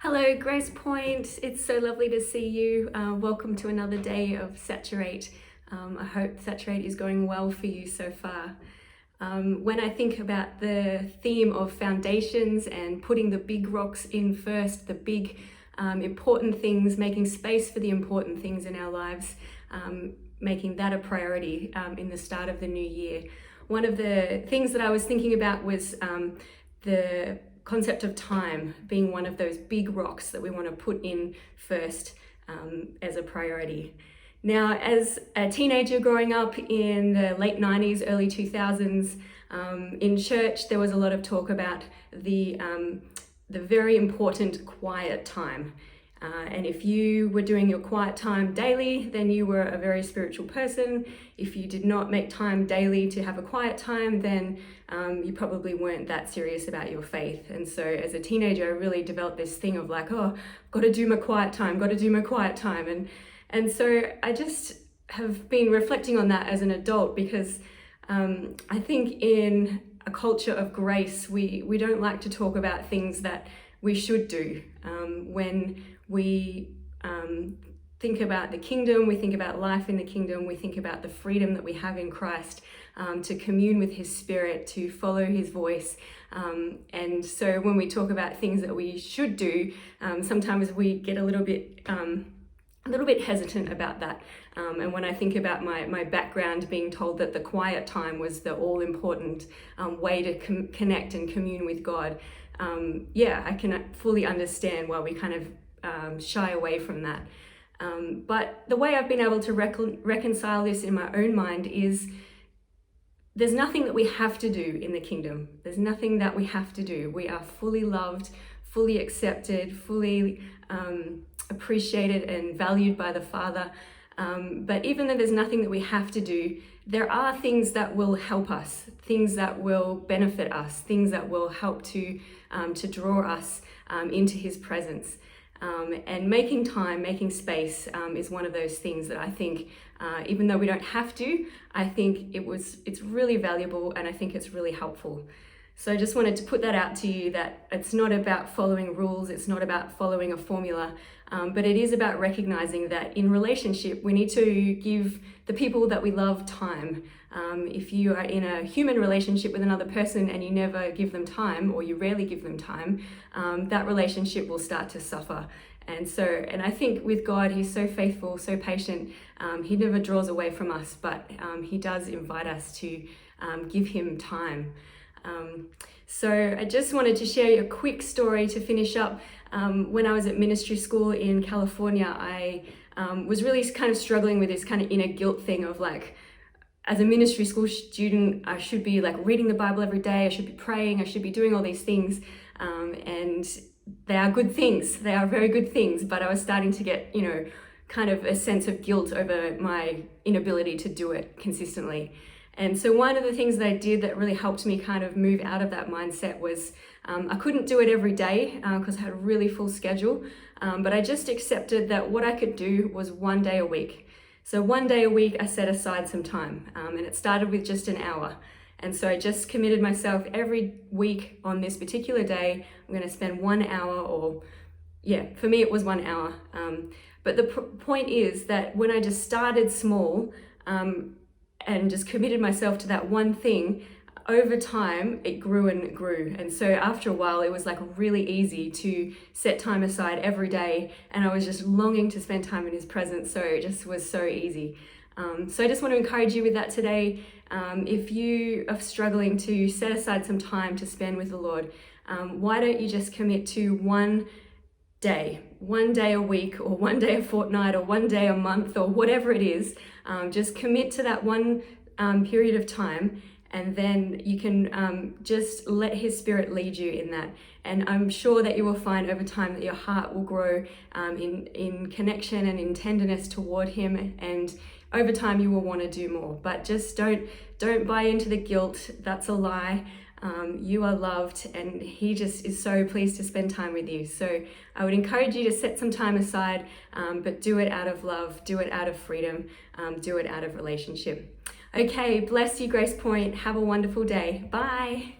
Hello, Gracepoint. It's so lovely to see you. Welcome to another day of Saturate. I hope Saturate is going well for you so far. When I think about the theme of foundations and putting the big rocks in first, the big important things, making space for the important things in our lives, making that a priority in the start of the new year. One of the things that I was thinking about was the concept of time being one of those big rocks that we want to put in first as a priority. Now, as a teenager growing up in the late 90s, early 2000s, in church, there was a lot of talk about the very important quiet time. And if you were doing your quiet time daily, then you were a very spiritual person. If you did not make time daily to have a quiet time, then you probably weren't that serious about your faith. And so as a teenager, I really developed this thing of like, oh, got to do my quiet time, got to do my quiet time. And so I just have been reflecting on that as an adult because I think in a culture of grace, we don't like to talk about things that we should do. When we think about the kingdom, we think about life in the kingdom, we think about the freedom that we have in Christ to commune with his spirit, to follow his voice. And so when we talk about things that we should do, sometimes we get a little bit hesitant about that. And when I think about my background, being told that the quiet time was the all-important way to connect and commune with God, I can fully understand why we kind of shy away from that. But the way I've been able to reconcile this in my own mind is there's nothing that we have to do in the kingdom. There's nothing that we have to do. We are fully loved, fully accepted, fully appreciated and valued by the Father. But even though there's nothing that we have to do, there are things that will help us, things that will benefit us, things that will help to draw us into his presence. And making time, making space is one of those things that I think, even though we don't have to, I think it's really valuable and I think it's really helpful. So I just wanted to put that out to you that it's not about following rules, it's not about following a formula, but it is about recognizing that in relationship, we need to give the people that we love time. If you are in a human relationship with another person and you never give them time, or you rarely give them time, that relationship will start to suffer. And I think with God, he's so faithful, so patient. He never draws away from us, but he does invite us to give him time. So I just wanted to share a quick story to finish up. When I was at ministry school in California, I was really kind of struggling with this kind of inner guilt thing of like, as a ministry school student, I should be like reading the Bible every day, I should be praying, I should be doing all these things. And they are good things, they are very good things, but I was starting to get, kind of a sense of guilt over my inability to do it consistently. And so one of the things that I did that really helped me kind of move out of that mindset was I couldn't do it every day because I had a really full schedule, but I just accepted that what I could do was one day a week. So one day a week I set aside some time and it started with just an hour. And so I just committed myself every week on this particular day, I'm going to spend 1 hour for me it was 1 hour. But the point is that when I just started small, and just committed myself to that one thing, over time, it grew and it grew. And so after a while, it was like really easy to set time aside every day. And I was just longing to spend time in his presence. So it just was so easy. So I just want to encourage you with that today. If you are struggling to set aside some time to spend with the Lord, why don't you just commit to one day a week, or one day a fortnight, or one day a month, or whatever it is. Just commit to that one period of time, and then you can just let his spirit lead you in that. And I'm sure that you will find over time that your heart will grow in connection and in tenderness toward him, and over time you will want to do more. But just don't buy into the guilt. That's a lie. You are loved, and he just is so pleased to spend time with you. So I would encourage you to set some time aside, but do it out of love, do it out of freedom, do it out of relationship. Okay, bless you, Gracepoint. Have a wonderful day. Bye.